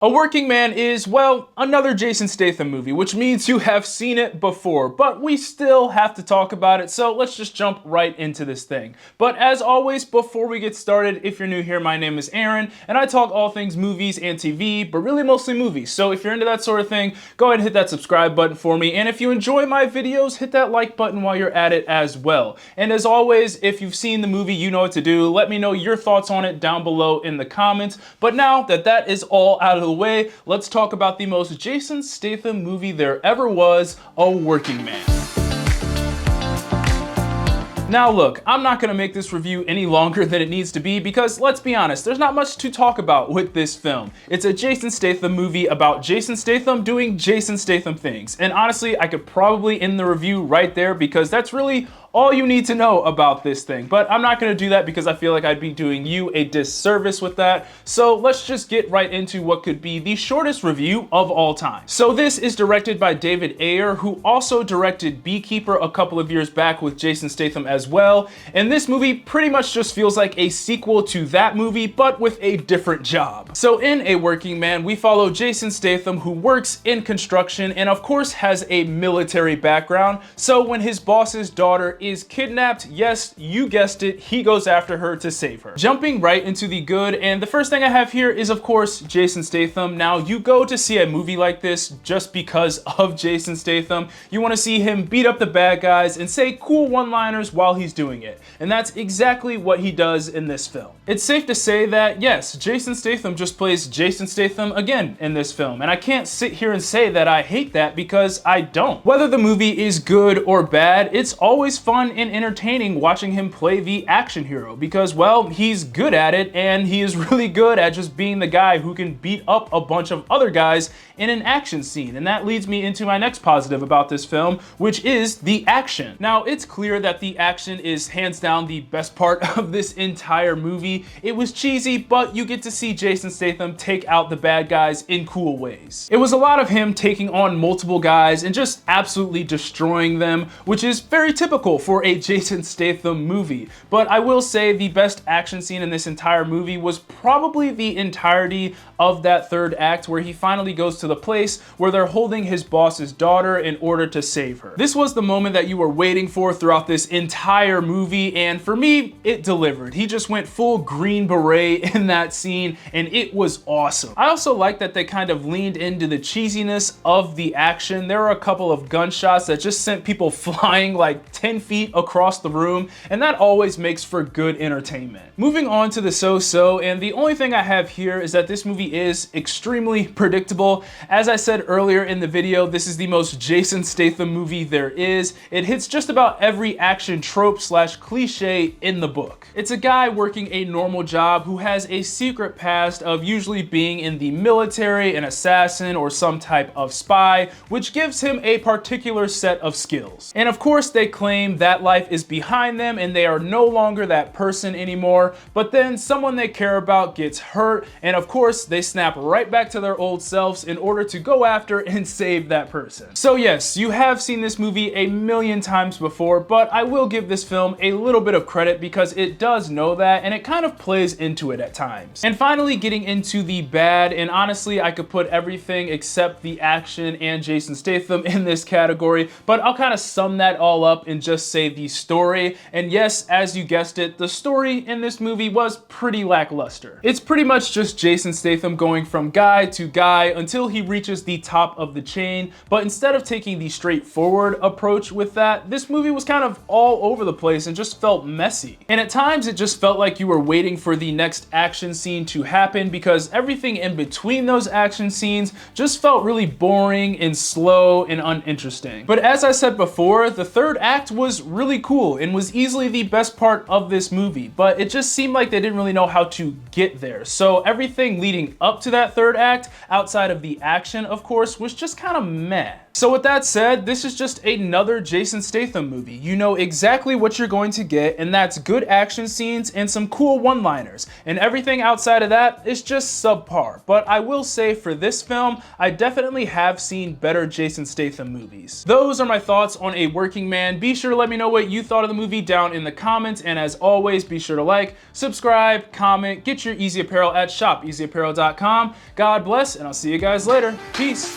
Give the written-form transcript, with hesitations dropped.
A Working Man is, well, another Jason Statham movie, which means you have seen it before, but we still have to talk about it, so let's just jump right into this thing. But as always, before we get started, if you're new here, my name is Aaron, and I talk all things movies and TV, but really mostly movies. So if you're into that sort of thing, go ahead and hit that subscribe button for me, and if you enjoy my videos, hit that like button while you're at it as well. And as always, if you've seen the movie, you know what to do. Let me know your thoughts on it down below in the comments. But now that that is all out of the way, let's talk about the most Jason Statham movie there ever was, A Working Man. Now look, I'm not gonna make this review any longer than it needs to be because, let's be honest, there's not much to talk about with this film. It's a Jason Statham movie about Jason Statham doing Jason Statham things. And honestly, I could probably end the review right there because that's really all you need to know about this thing. But I'm not gonna do that because I feel like I'd be doing you a disservice with that. So let's just get right into what could be the shortest review of all time. So this is directed by David Ayer, who also directed Beekeeper a couple of years back with Jason Statham as well. And this movie pretty much just feels like a sequel to that movie, but with a different job. So in A Working Man, we follow Jason Statham, who works in construction and of course has a military background. So when his boss's daughter is kidnapped, yes, you guessed it, he goes after her to save her. Jumping right into the good, and the first thing I have here is of course Jason Statham. Now you go to see a movie like this just because of Jason Statham. You want to see him beat up the bad guys and say cool one-liners while he's doing it. And that's exactly what he does in this film. It's safe to say that yes, Jason Statham just plays Jason Statham again in this film. And I can't sit here and say that I hate that because I don't. Whether the movie is good or bad, it's always fun and entertaining watching him play the action hero because, well, he's good at it and he is really good at just being the guy who can beat up a bunch of other guys in an action scene. And that leads me into my next positive about this film, which is the action. Now, it's clear that the action is hands down the best part of this entire movie. It was cheesy, but you get to see Jason Statham take out the bad guys in cool ways. It was a lot of him taking on multiple guys and just absolutely destroying them, which is very typical for a Jason Statham movie. But I will say the best action scene in this entire movie was probably the entirety of that third act where he finally goes to the place where they're holding his boss's daughter in order to save her. This was the moment that you were waiting for throughout this entire movie, and for me, it delivered. He just went full Green Beret in that scene, and it was awesome. I also like that they kind of leaned into the cheesiness of the action. There were a couple of gunshots that just sent people flying like 10 feet across the room, and that always makes for good entertainment. Moving on to the so-so, and the only thing I have here is that this movie is extremely predictable. As I said earlier in the video, this is the most Jason Statham movie there is. It hits just about every action trope slash cliche in the book. It's a guy working a normal job who has a secret past of usually being in the military, an assassin, or some type of spy, which gives him a particular set of skills. And of course, they claim that life is behind them and they are no longer that person anymore, but then someone they care about gets hurt, and of course they snap right back to their old selves in order to go after and save that person. So yes, you have seen this movie a million times before, but I will give this film a little bit of credit because it does know that and it kind of plays into it at times. And finally, getting into the bad, and honestly I could put everything except the action and Jason Statham in this category, but I'll kind of sum that all up and just say the story. And yes, as you guessed it, the story in this movie was pretty lackluster. It's pretty much just Jason Statham going from guy to guy until he reaches the top of the chain, but instead of taking the straightforward approach with that, this movie was kind of all over the place and just felt messy. And at times it just felt like you were waiting for the next action scene to happen because everything in between those action scenes just felt really boring and slow and uninteresting. But as I said before, the third act was really cool and was easily the best part of this movie, but it just seemed like they didn't really know how to get there. So everything leading up to that third act, outside of the action of course, was just kind of meh. So with that said, this is just another Jason Statham movie. You know exactly what you're going to get, and that's good action scenes and some cool one-liners. And everything outside of that is just subpar. But I will say for this film, I definitely have seen better Jason Statham movies. Those are my thoughts on A Working Man. Be sure to let me know what you thought of the movie down in the comments, and as always, be sure to like, subscribe, comment, get your Eazy Apparel at shopeasyapparel.com. God bless, and I'll see you guys later. Peace.